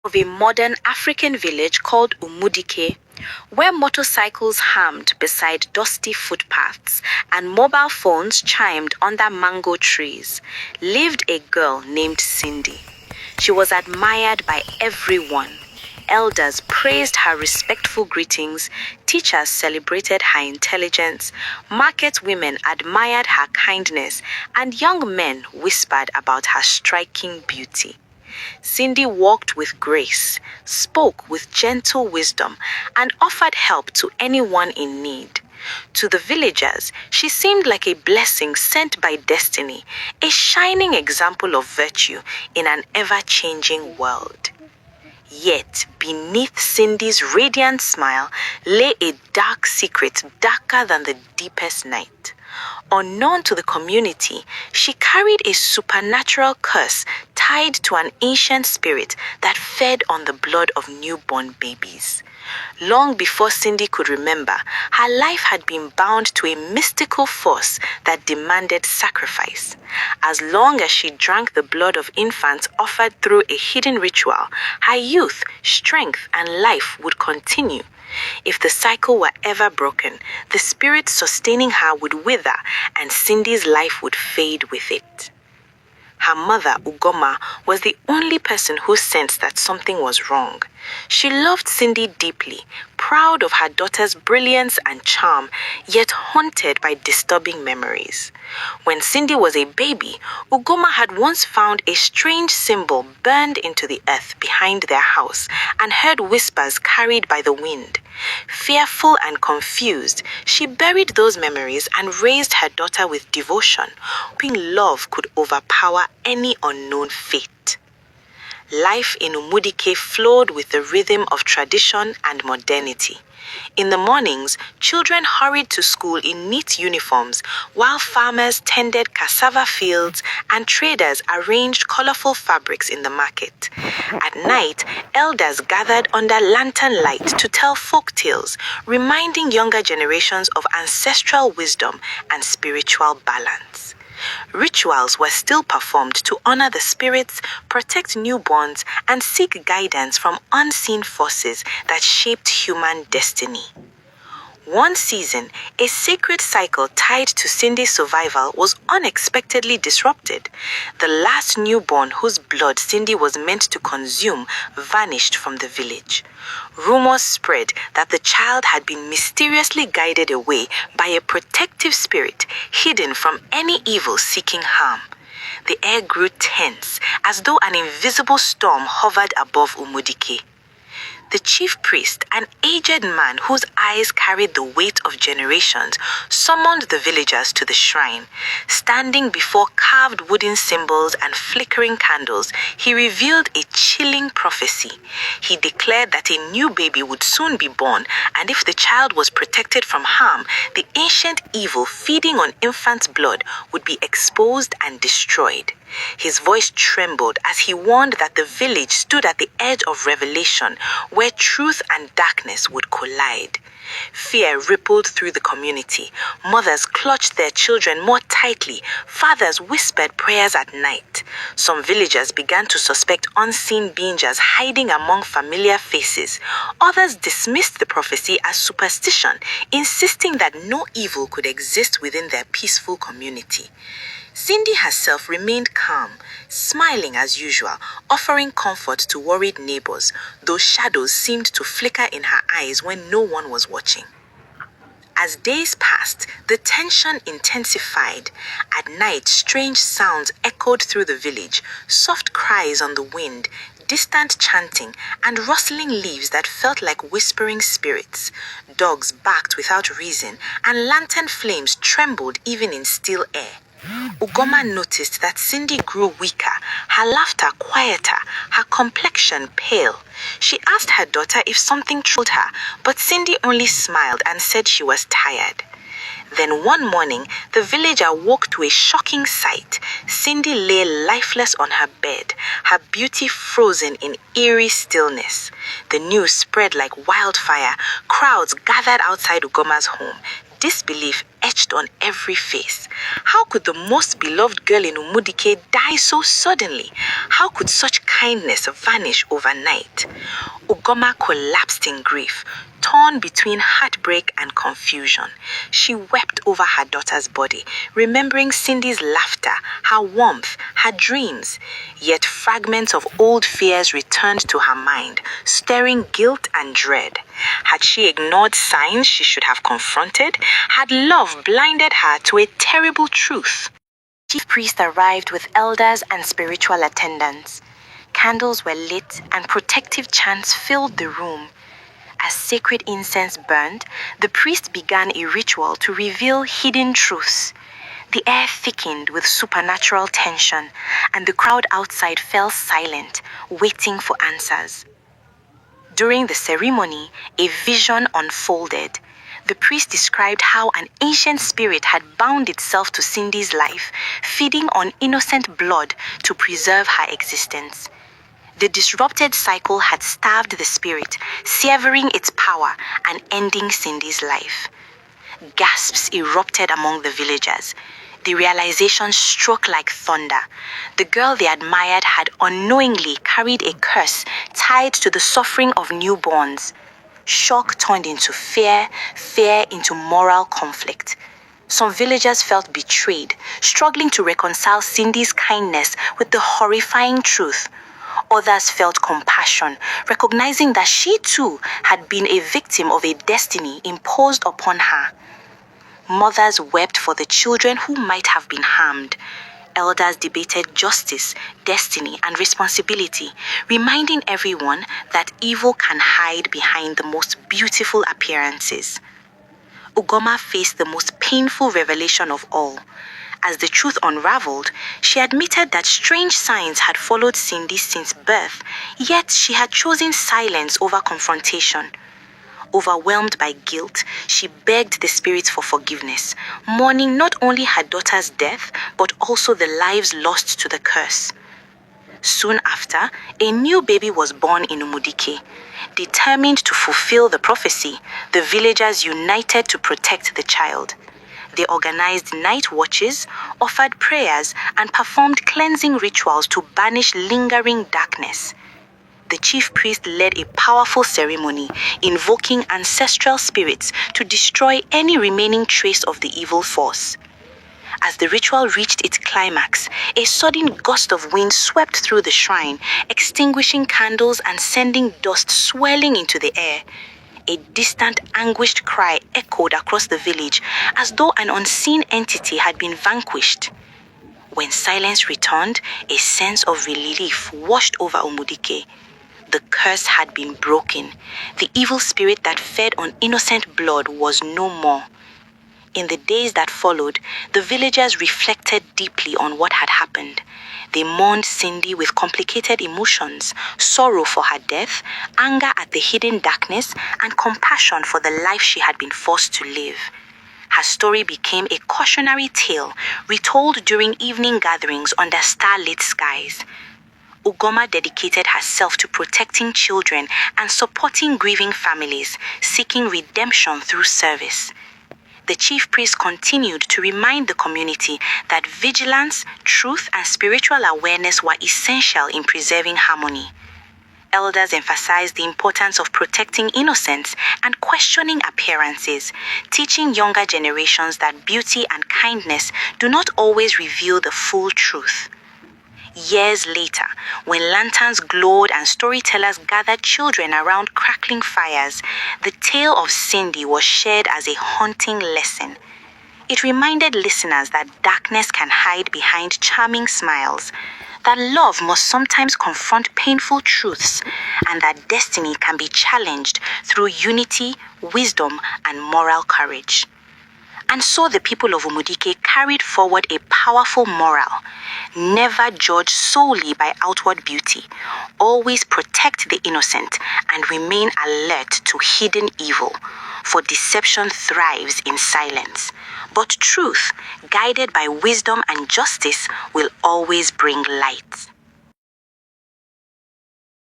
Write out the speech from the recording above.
Of a modern African village called Umudike, where motorcycles hummed beside dusty footpaths and mobile phones chimed under mango trees, lived a girl named Cindy. She was admired by everyone. Elders praised her respectful greetings, teachers celebrated her intelligence, market women admired her kindness, and young men whispered about her striking beauty. Cindy walked with grace, spoke with gentle wisdom, and offered help to anyone in need. To the villagers, she seemed like a blessing sent by destiny, a shining example of virtue in an ever-changing world. Yet, beneath Cindy's radiant smile lay a dark secret darker than the deepest night. Unknown to the community, she carried a supernatural curse tied to an ancient spirit that fed on the blood of newborn babies. Long before Cindy could remember, her life had been bound to a mystical force that demanded sacrifice. As long as she drank the blood of infants offered through a hidden ritual, her youth, strength, and life would continue. If the cycle were ever broken, the spirit sustaining her would wither and Cindy's life would fade with it. Her mother, Ugoma, was the only person who sensed that something was wrong. She loved Cindy deeply, proud of her daughter's brilliance and charm, yet haunted by disturbing memories. When Cindy was a baby, Ugoma had once found a strange symbol burned into the earth behind their house and heard whispers carried by the wind. Fearful and confused, she buried those memories and raised her daughter with devotion, hoping love could overpower any unknown fate. Life in Umudike flowed with the rhythm of tradition and modernity. In the mornings, children hurried to school in neat uniforms, while farmers tended cassava fields and traders arranged colorful fabrics in the market. At night, elders gathered under lantern light to tell folk tales, reminding younger generations of ancestral wisdom and spiritual balance. Rituals were still performed to honor the spirits, protect newborns, and seek guidance from unseen forces that shaped human destiny. One season, a sacred cycle tied to Cindy's survival was unexpectedly disrupted. The last newborn whose blood Cindy was meant to consume vanished from the village. Rumors spread that the child had been mysteriously guided away by a protective spirit hidden from any evil seeking harm. The air grew tense, as though an invisible storm hovered above Umudike. The chief priest, an aged man whose eyes carried the weight of generations, summoned the villagers to the shrine. Standing before carved wooden symbols and flickering candles, he revealed a chilling prophecy. He declared that a new baby would soon be born, and if the child was protected from harm, the ancient evil feeding on infants' blood would be exposed and destroyed. His voice trembled as he warned that the village stood at the edge of revelation, where truth and darkness would collide. Fear rippled through the community. Mothers clutched their children more tightly. Fathers whispered prayers at night. Some villagers began to suspect unseen beings hiding among familiar faces. Others dismissed the prophecy as superstition, insisting that no evil could exist within their peaceful community. Cindy herself remained calm, smiling as usual, offering comfort to worried neighbors, though shadows seemed to flicker in her eyes when no one was watching. As days passed, the tension intensified. At night, strange sounds echoed through the village, soft cries on the wind, distant chanting, and rustling leaves that felt like whispering spirits. Dogs barked without reason, and lantern flames trembled even in still air. Ugoma noticed that Cindy grew weaker, her laughter quieter, her complexion pale. She asked her daughter if something troubled her, but Cindy only smiled and said she was tired. Then one morning, the village awoke to a shocking sight. Cindy lay lifeless on her bed, her beauty frozen in eerie stillness. The news spread like wildfire. Crowds gathered outside Ugoma's home. Disbelief etched on every face. How could the most beloved girl in Umudike die so suddenly? How could such kindness vanish overnight? Ugoma collapsed in grief, torn between heartbreak and confusion. She wept over her daughter's body, remembering Cindy's laughter, her warmth, her dreams. Yet fragments of old fears returned to her mind, stirring guilt and dread. Had she ignored signs she should have confronted? Had love blinded her to a terrible truth? Chief priest arrived with elders and spiritual attendants. Candles were lit and protective chants filled the room. As sacred incense burned, the priest began a ritual to reveal hidden truths. The air thickened with supernatural tension, and the crowd outside fell silent, waiting for answers. During the ceremony, a vision unfolded. The priest described how an ancient spirit had bound itself to Cindy's life, feeding on innocent blood to preserve her existence. The disrupted cycle had starved the spirit, severing its power and ending Cindy's life. Gasps erupted among the villagers. The realization struck like thunder. The girl they admired had unknowingly carried a curse tied to the suffering of newborns. Shock turned into fear, fear into moral conflict. Some villagers felt betrayed, struggling to reconcile Cindy's kindness with the horrifying truth. Others felt compassion, recognizing that she too had been a victim of a destiny imposed upon her. Mothers wept for the children who might have been harmed. Elders debated justice, destiny, and responsibility, reminding everyone that evil can hide behind the most beautiful appearances. Ugoma faced the most painful revelation of all. As the truth unraveled, she admitted that strange signs had followed Cindy since birth, yet she had chosen silence over confrontation. Overwhelmed by guilt, she begged the spirits for forgiveness, mourning not only her daughter's death, but also the lives lost to the curse. Soon after, a new baby was born in Umudike. Determined to fulfill the prophecy, the villagers united to protect the child. They organized night watches, offered prayers, and performed cleansing rituals to banish lingering darkness. The chief priest led a powerful ceremony, invoking ancestral spirits to destroy any remaining trace of the evil force. As the ritual reached its climax, a sudden gust of wind swept through the shrine, extinguishing candles and sending dust swirling into the air. A distant, anguished cry echoed across the village, as though an unseen entity had been vanquished. When silence returned, a sense of relief washed over Umudike. The curse had been broken. The evil spirit that fed on innocent blood was no more. In the days that followed, the villagers reflected deeply on what had happened. They mourned Cindy with complicated emotions, sorrow for her death, anger at the hidden darkness, and compassion for the life she had been forced to live. Her story became a cautionary tale, retold during evening gatherings under starlit skies. Ugoma dedicated herself to protecting children and supporting grieving families, seeking redemption through service. The chief priest continued to remind the community that vigilance, truth, and spiritual awareness were essential in preserving harmony. Elders emphasized the importance of protecting innocence and questioning appearances, teaching younger generations that beauty and kindness do not always reveal the full truth. Years later, when lanterns glowed and storytellers gathered children around crackling fires, the tale of Cindy was shared as a haunting lesson. It reminded listeners that darkness can hide behind charming smiles, that love must sometimes confront painful truths, and that destiny can be challenged through unity, wisdom, and moral courage. And so the people of Umudike carried forward a powerful moral. Never judge solely by outward beauty. Always protect the innocent and remain alert to hidden evil, for deception thrives in silence. But truth, guided by wisdom and justice, will always bring light.